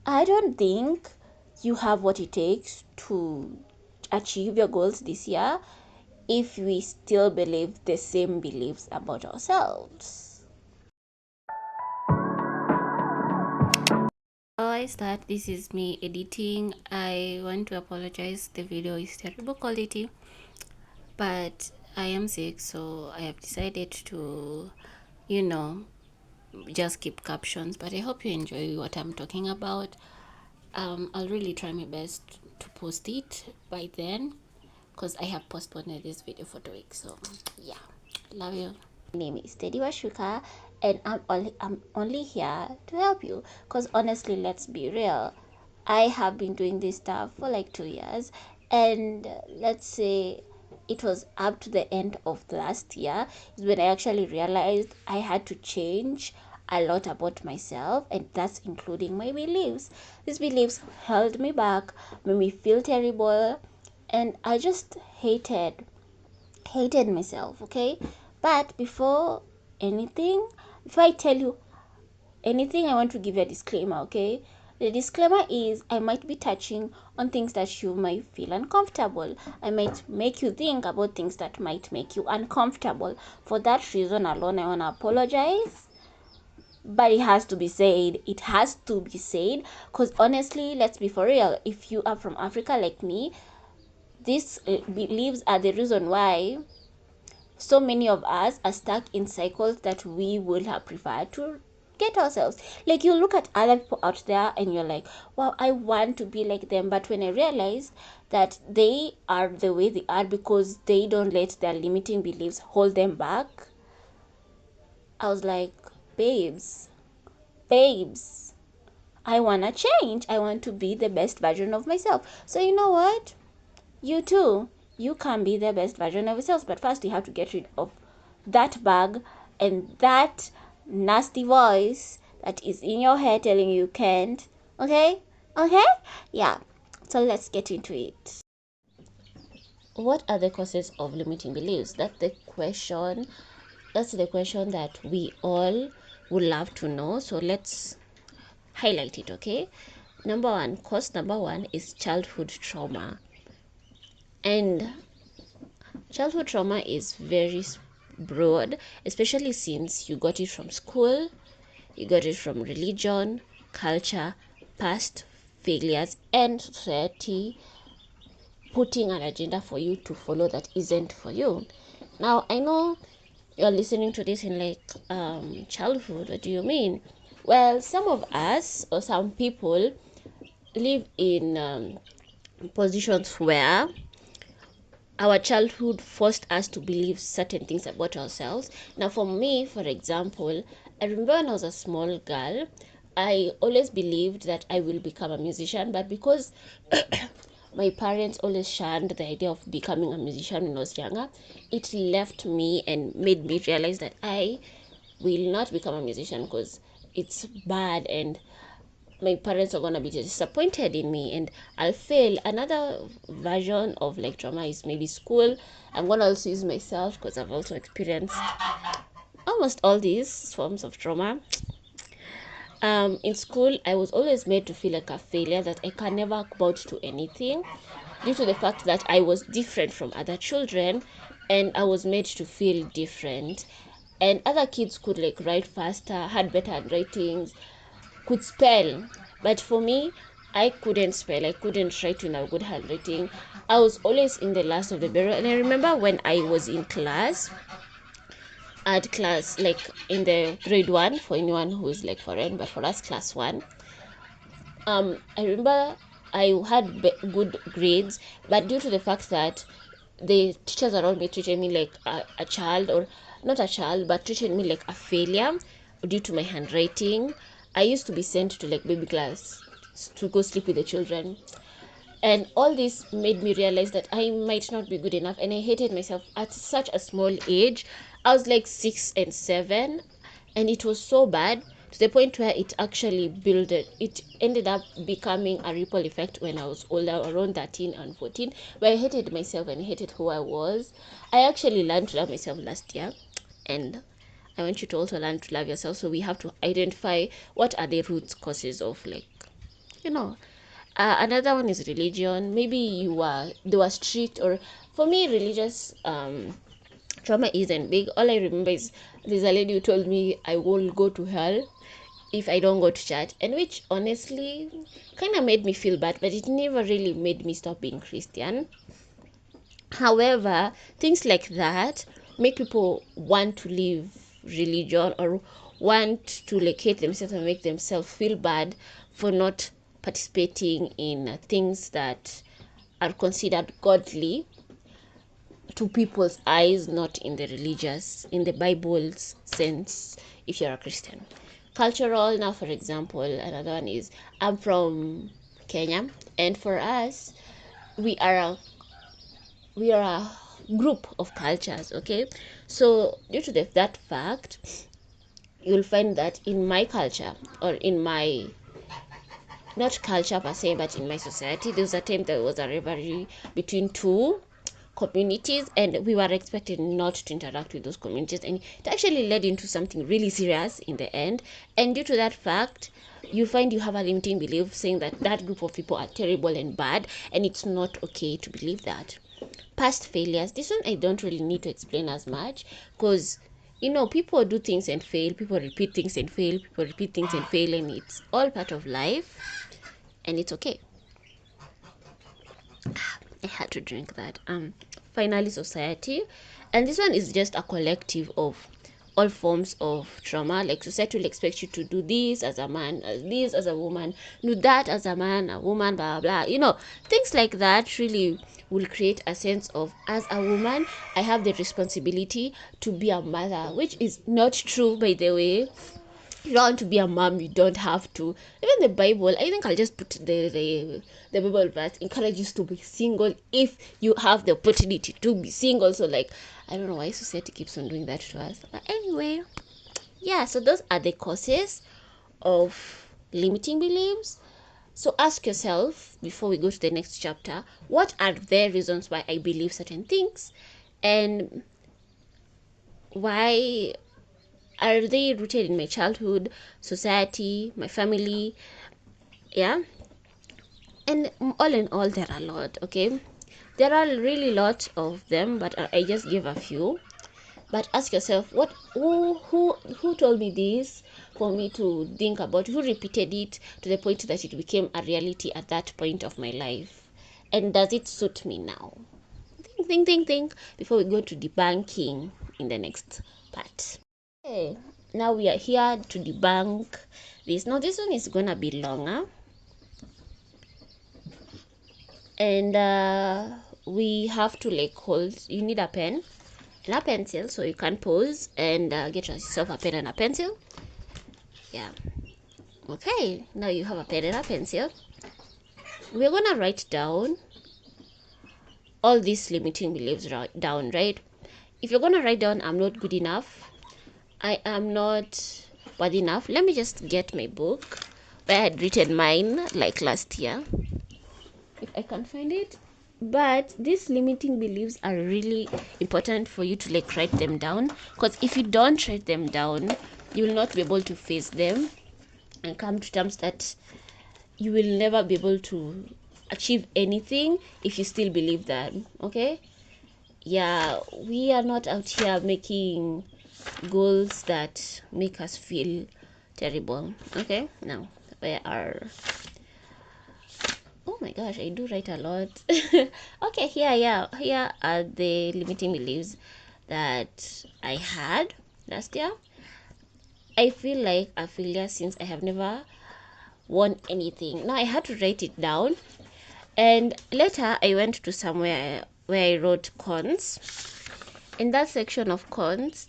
I don't think you have what it takes to achieve your goals this year if we still believe the same beliefs about ourselves. Before I start, this is me editing. I want to apologize. The video is terrible quality, but I am sick, so I have decided to, you know, just keep captions. But I hope you enjoy what I'm talking about. I'll really try my best to post it by then, because I have postponed this video for 2 weeks. So yeah, love you. My name is Teddy Washuka, and I'm only here to help you. Because honestly, let's be real, I have been doing this stuff for like 2 years, and let's say it was up to the end of last year is when I actually realized I had to change a lot about myself, and that's including my beliefs. These beliefs held me back, made me feel terrible, and I just hated myself. Okay, but anything before I tell you anything, I want to give you a disclaimer. Okay, the disclaimer is I might be touching on things that you might feel uncomfortable. I might make you think about things that might make you uncomfortable. For that reason alone, I want to apologize, but it has to be said, because honestly, let's be for real, if you are from Africa like me, these beliefs are the reason why so many of us are stuck in cycles that we would have preferred to get ourselves. Like, you look at other people out there and you're like, wow, I want to be like them. But when I realized that they are the way they are because they don't let their limiting beliefs hold them back, I was like, babes, babes, I want to change. I want to be the best version of myself. So you know what? You too, you can be the best version of yourself, but first you have to get rid of that bug and that nasty voice that is in your head telling you can't. Okay? Okay? Yeah. So let's get into it. What are the causes of limiting beliefs? That's the question. That's the question that we all would love to know. So let's highlight it, okay? Cause number one is childhood trauma. And childhood trauma is very broad, especially since you got it from school, you got it from religion, culture, past failures, and society putting an agenda for you to follow that isn't for you. Now, I know you're listening to this in like childhood. What do you mean? Well, some of us or some people live in positions where our childhood forced us to believe certain things about ourselves. Now, for me, for example, I remember when I was a small girl, I always believed that I will become a musician, but because my parents always shunned the idea of becoming a musician when I was younger, it left me and made me realize that I will not become a musician because it's bad, and my parents are gonna be disappointed in me and I'll fail. Another version of like trauma is maybe school. I'm gonna also use myself because I've also experienced almost all these forms of trauma. In school, I was always made to feel like a failure, that I can never amount to anything, due to the fact that I was different from other children, and I was made to feel different. And other kids could like write faster, had better handwritings, could spell, but for me, I couldn't spell, I couldn't write in a good handwriting. I was always in the last of the barrel. And I remember when I was in class, at class like in the grade one, for anyone who's like foreign, but for us class one, I remember I had good grades, but due to the fact that the teachers around me treated me like a child, or not a child, but treated me like a failure due to my handwriting, I used to be sent to like baby class to go sleep with the children. And all this made me realize that I might not be good enough, and I hated myself at such a small age. I was like 6 and 7, and it was so bad to the point where it actually builded. It ended up becoming a ripple effect when I was older, around 13 and 14, where I hated myself and hated who I was. I actually learned to love myself last year, and I want you to also learn to love yourself. So we have to identify what are the root causes of like you know. Another one is religion. Maybe they were strict, or for me, religious trauma isn't big. All I remember is there's a lady who told me I will go to hell if I don't go to church, and which honestly kind of made me feel bad, but it never really made me stop being Christian. However, things like that make people want to leave religion, or want to hate themselves and make themselves feel bad for not participating in things that are considered godly to people's eyes, not in the religious, in the Bible's sense, if you're a Christian. Cultural, now for example, another one is I'm from Kenya, and for us, we are a group of cultures, okay? So due to that fact, you'll find that in my culture, or in my, not culture per se, but in my society, there was a time there was a rivalry between two communities, and we were expected not to interact with those communities, and it actually led into something really serious in the end. And due to that fact, you find you have a limiting belief saying that that group of people are terrible and bad, and it's not okay to believe that. Past failures, this one I don't really need to explain as much, because people do things and fail, people repeat things and fail, people repeat things and fail, and it's all part of life, and it's okay. I had to drink that. Finally, society, and this one is just a collective of all forms of trauma. Like society will expect you to do this as a man, as this as a woman, do that as a man, a woman, blah blah. Things like that really will create a sense of, as a woman, I have the responsibility to be a mother, which is not true, by the way. You don't want to be a mom, you don't have to. Even the Bible, I think I'll just put the Bible verse encourages to be single if you have the opportunity to be single. So, like, I don't know why society keeps on doing that to us, but anyway, yeah. So those are the causes of limiting beliefs. So ask yourself, before we go to the next chapter, what are the reasons why I believe certain things, and why are they rooted in my childhood, society, my family? Yeah. And all in all, there are a lot, okay? There are really lots of them, but I just give a few. But ask yourself, who told me this for me to think about? Who repeated it to the point that it became a reality at that point of my life? And does it suit me now? Think before we go to debunking in the next part. Okay, now we are here to debunk this. Now this one is gonna be longer, and we have to hold. You need a pen and a pencil, so you can pause and get yourself a pen and a pencil. Yeah. Okay, now you have a pen and a pencil. We're gonna write down all these limiting beliefs down, right? If you're gonna write down, I'm not good enough, I am not worthy enough. Let me just get my book where I had written mine like last year, if I can find it. But these limiting beliefs are really important for you to write them down, because if you don't write them down, you will not be able to face them and come to terms that you will never be able to achieve anything if you still believe that. Okay, yeah, we are not out here making goals that make us feel terrible. Okay, now where are, oh my gosh, I do write a lot. Okay, here are the limiting beliefs that I had last year. I feel like a failure since I have never won anything. Now I had to write it down, and later I went to somewhere where I wrote cons. In that section of cons,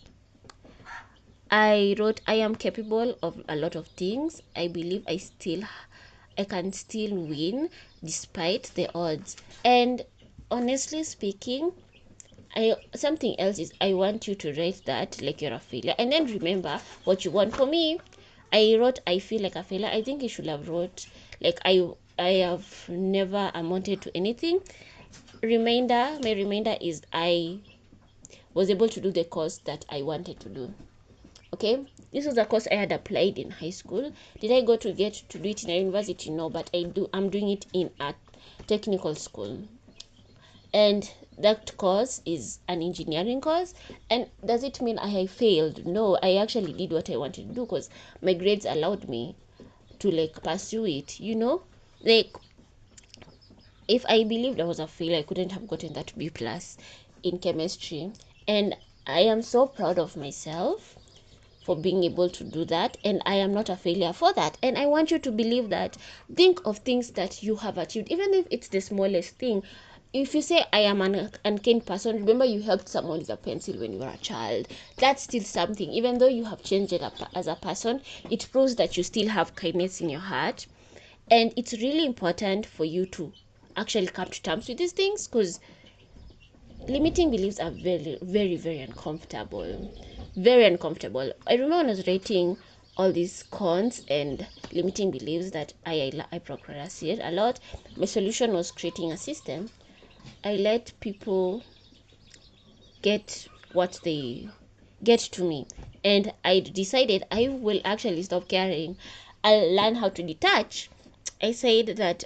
I wrote, I am capable of a lot of things. I believe I can still win despite the odds. And honestly speaking, something else is, I want you to write that like you're a failure, and then remember what you want. For me, I wrote, I feel like a failure. I think I should have wrote like I have never amounted to anything. My remainder is, I was able to do the course that I wanted to do. Okay, this was a course I had applied in high school. Did I go to get to do it in a university? No, but I'm doing it in a technical school, and that course is an engineering course. And does it mean I failed? No, I actually did what I wanted to do because my grades allowed me to like pursue it, like if I believed I was a failure, I couldn't have gotten that B plus in chemistry. And I am so proud of myself for being able to do that, and I am not a failure for that. And I want you to believe that. Think of things that you have achieved, even if it's the smallest thing. If you say I am an unkind person, remember you helped someone with a pencil when you were a child. That's still something. Even though you have changed it as a person, it proves that you still have kindness in your heart. And it's really important for you to actually come to terms with these things, because limiting beliefs are very, very, very uncomfortable. Very uncomfortable. I remember when I was writing all these cons and limiting beliefs that I procrastinate a lot. My solution was creating a system. I let people get what they get to me, and I decided I will actually stop caring. I'll learn how to detach. I said that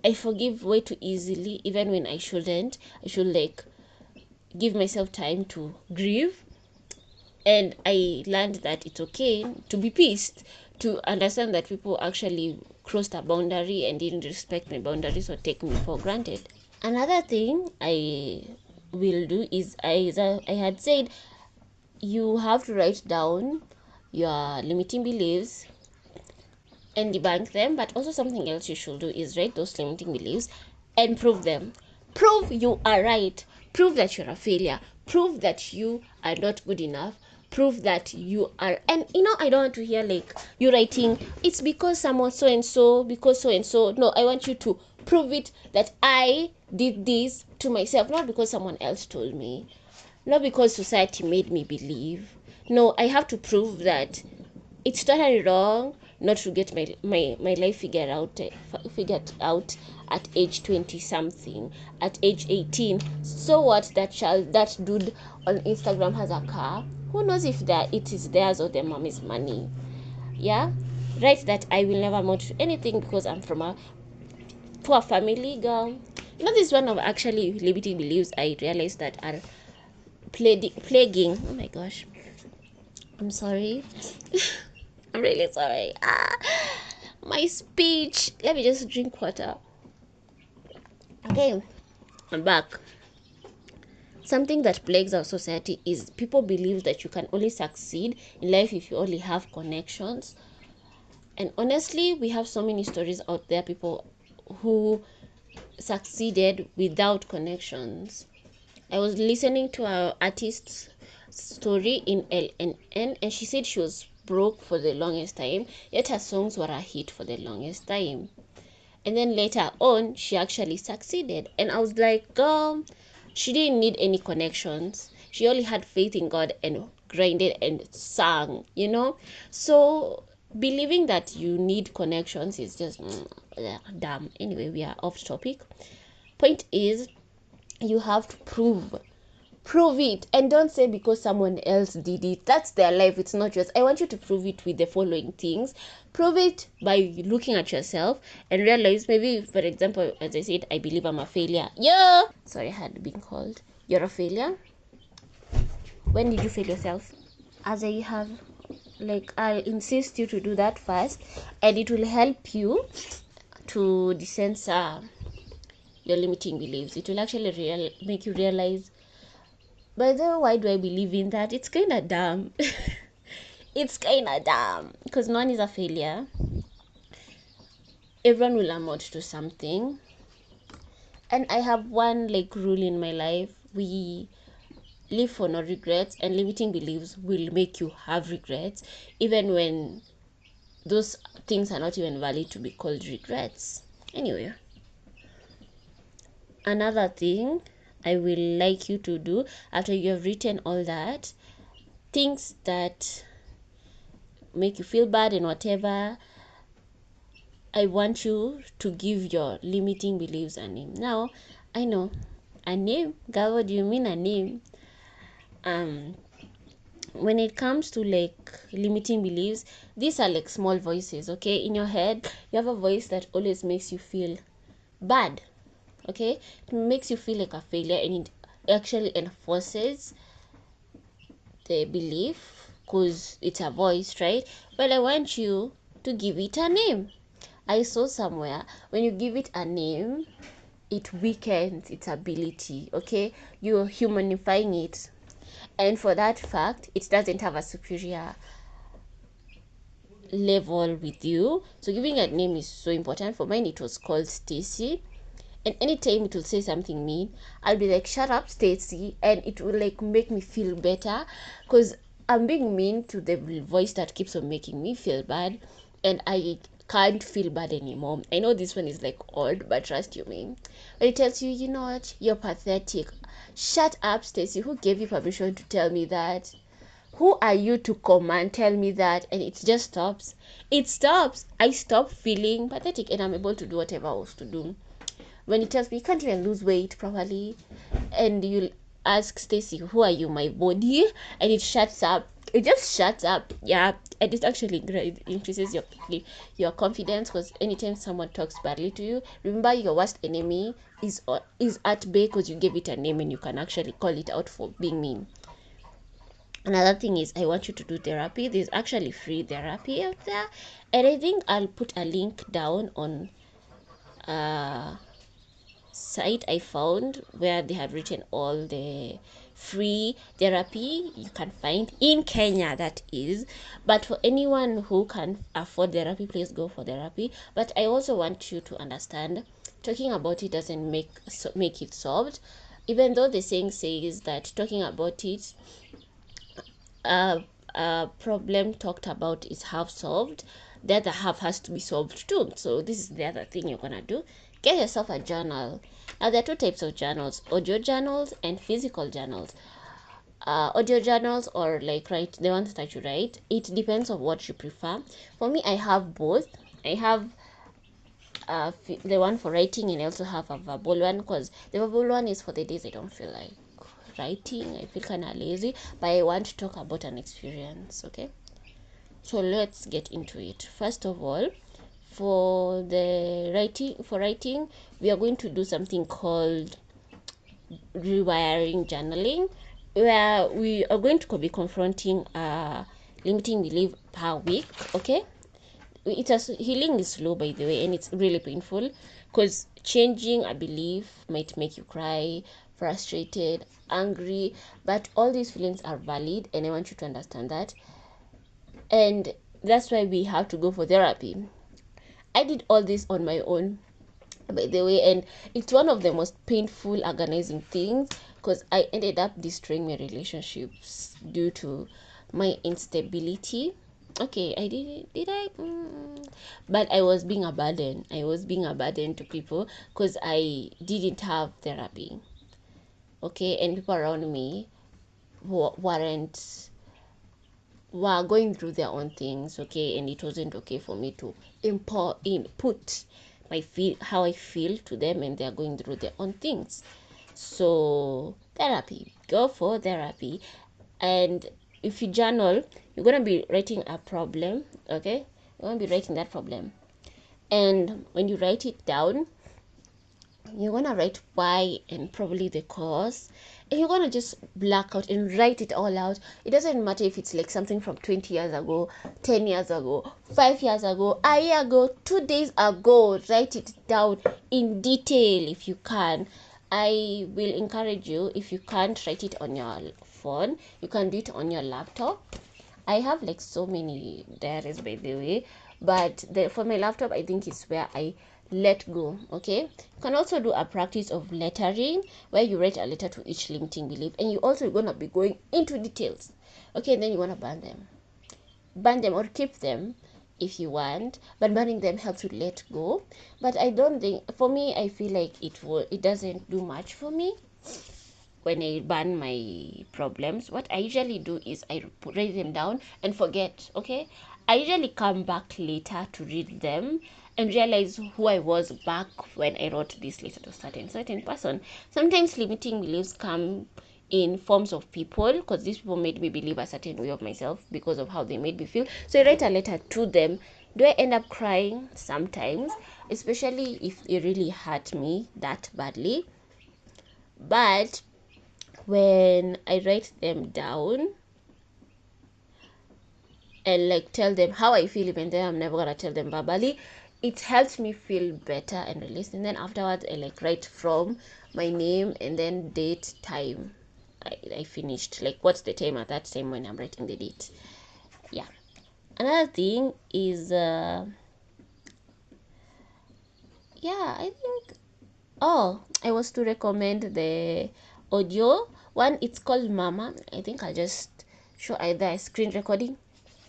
I forgive way too easily, even when I shouldn't. I should like give myself time to grieve. And I learned that it's okay to be pissed, to understand that people actually crossed a boundary and didn't respect my boundaries or take me for granted. Another thing I will do is I had said you have to write down your limiting beliefs and debunk them. But also something else you should do is write those limiting beliefs and prove them. Prove you are right. Prove that you're a failure. Prove that you are not good enough. Prove that you are. And I don't want to hear like you writing it's because someone so and so, because so and so. No, I want you to prove it that I did this to myself, not because someone else told me, not because society made me believe. No, I have to prove that it's totally wrong not to get my life figured out at age 20 something, at age 18. So what, that dude on Instagram has a car, who knows if it is theirs or their mommy's money. Yeah, right, that I will never amount to anything because I'm from a poor family, girl. This is one of actually limiting beliefs I realized that are plaguing. Oh my gosh, I'm sorry. I'm really sorry. My speech. Let me just drink water. Okay, I'm back. Something that plagues our society is people believe that you can only succeed in life if you only have connections. And honestly, we have so many stories out there, people who succeeded without connections. I was listening to an artist's story in LNN, and she said she was broke for the longest time, yet her songs were a hit for the longest time. And then later on, she actually succeeded. And I was like, girl, she didn't need any connections. She only had faith in God and grinded and sang. So believing that you need connections is just damn. Anyway, we are off topic. Point is, you have to prove it, and don't say because someone else did it, that's their life, it's not yours. I want you to prove it with the following things. Prove it by looking at yourself and realize, maybe for example, as I said, I believe I'm a failure. Yeah, sorry, I had been called. You're a failure. When did you fail yourself? As I have, like, I'll insist you to do that first, and it will help you to decensor your limiting beliefs. It will actually make you realize, by the way, why do I believe in that? It's kind of dumb. It's kind of dumb because no one is a failure. Everyone will amount to something. And I have one like rule in my life: we live for no regrets, and limiting beliefs will make you have regrets, even when those things are not even valid to be called regrets. Anyway, another thing I will like you to do after you have written all that, things that make you feel bad and whatever, I want you to give your limiting beliefs a name. Now, I know, a name? Girl, what do you mean a name? Um, when it comes to like limiting beliefs, these are like small voices, okay? In your head, you have a voice that always makes you feel bad, okay? It makes you feel like a failure, and it actually enforces the belief because it's a voice, right? But I want you to give it a name. I saw somewhere when you give it a name, it weakens its ability, okay? You're humanifying it, and for that fact, it doesn't have a superior level with you. So giving a name is so important. For mine, it was called Stacy, and anytime it will say something mean, I'll be like, shut up, Stacy, and it will like make me feel better because I'm being mean to the voice that keeps on making me feel bad, and I can't feel bad anymore. I know this one is like odd, but trust you me, when it tells you, you know what, you're pathetic. Shut up, Stacy. Who gave you permission to tell me that? Who are you to come and tell me that? And it just stops. It stops. I stop feeling pathetic, and I'm able to do whatever I was to do. When it tells me you can't even lose weight properly, and you ask Stacy, who are you, my body? And it shuts up. It just shuts up. Yeah, and it actually great. It increases your confidence, because anytime someone talks badly to you, remember your worst enemy is at bay because you gave it a name, and you can actually call it out for being mean. Another thing is, I want you to do therapy. There's actually free therapy out there, and I think I'll put a link down on site I found where they have written all the free therapy you can find in Kenya, that is. But for anyone who can afford therapy, please go for therapy. But I also want you to understand, talking about it doesn't make it solved. Even though the saying says that talking about it, a problem talked about is half solved, the other half has to be solved too. So this is the other thing you're gonna do: get yourself a journal. Now there are two types of journals: audio journals and physical journals. Audio journals, or like write the ones that you write, it depends on what you prefer. For me, I have both. I have the one for writing, and I also have a verbal one, because the verbal one is for the days I don't feel like writing, I feel kind of lazy, but I want to talk about an experience. Okay, so let's get into it. First of all, for writing, we are going to do something called rewiring journaling, where we are going to be confronting a limiting belief per week. Okay, healing is slow, by the way, and it's really painful, because changing a belief might make you cry, frustrated, angry, but all these feelings are valid, and I want you to understand that. And that's why we have to go for therapy. I did all this on my own, by the way, and it's one of the most painful organizing things, because I ended up destroying my relationships due to my instability. Okay, I did I but I was being a burden to people, because I didn't have therapy. Okay, and people around me weren't were going through their own things. Okay, and it wasn't okay for me to input my feel how I feel to them, and they're going through their own things. So therapy, go for therapy. And if you journal, you're gonna be writing a problem. Okay, you're gonna be writing that problem, and when you write it down, you're gonna write why and probably the cause, and you're gonna just black out and write it all out. It doesn't matter if it's like something from 20 years ago, 10 years ago, 5 years ago, a year ago, 2 days ago. Write it down in detail if you can. I will encourage you, if you can't write it on your phone, you can do it on your laptop. I have like so many diaries, by the way, but for my laptop, I think it's where I let go. Okay, you can also do a practice of lettering, where you write a letter to each limiting belief, and you also gonna be going into details. Okay, and then you want to burn them or keep them if you want, but burning them helps you let go. But I don't think, for me, I feel like it doesn't do much for me when I burn my problems. What I usually do is I write them down and forget. Okay, I usually come back later to read them and realize who I was back when I wrote this letter to certain person. Sometimes limiting beliefs come in forms of people, because these people made me believe a certain way of myself because of how they made me feel. So I write a letter to them. Do I end up crying? Sometimes, especially if it really hurt me that badly. But when I write them down and like tell them how I feel, even then I'm never gonna tell them verbally, it helps me feel better and released. And then afterwards I like write from my name and then date, time I finished, like what's the time at that time when I'm writing the date. Yeah. Another thing is yeah, I think, oh, I was to recommend the audio one. It's called Mama. I think I'll just show either a screen recording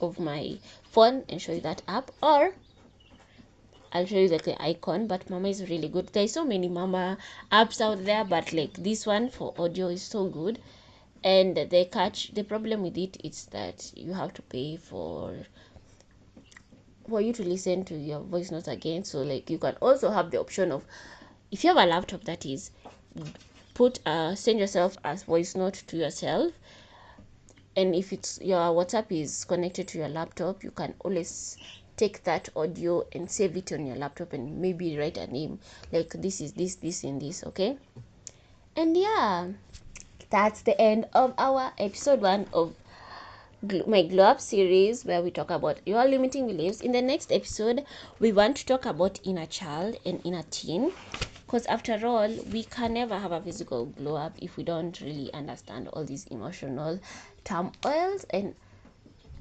of my phone and show you that app, or I'll show you like the icon. But Mama is really good. There's so many Mama apps out there, but like this one for audio is so good. And the problem with it is that you have to pay for you to listen to your voice notes again. So like you can also have the option of, if you have a laptop, that is, send yourself as voice note to yourself. And if it's your WhatsApp is connected to your laptop, you can always take that audio and save it on your laptop and maybe write a name like this is this and this. Okay. And yeah, that's the end of our episode 1 of my glow up series, where we talk about your limiting beliefs. In the next episode, we want to talk about inner child and inner teen, because after all, we can never have a physical glow up if we don't really understand all these emotional turmoils. And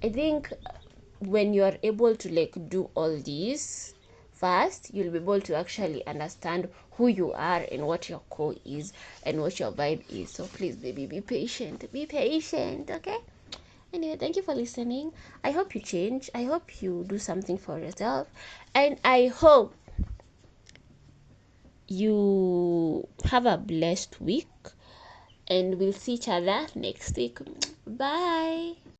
I think when you are able to like do all these first, you'll be able to actually understand who you are and what your core is and what your vibe is. So please, baby, be patient, okay? Anyway, thank you for listening. I hope you change. I hope you do something for yourself. And I hope you have a blessed week. And we'll see each other next week. Bye.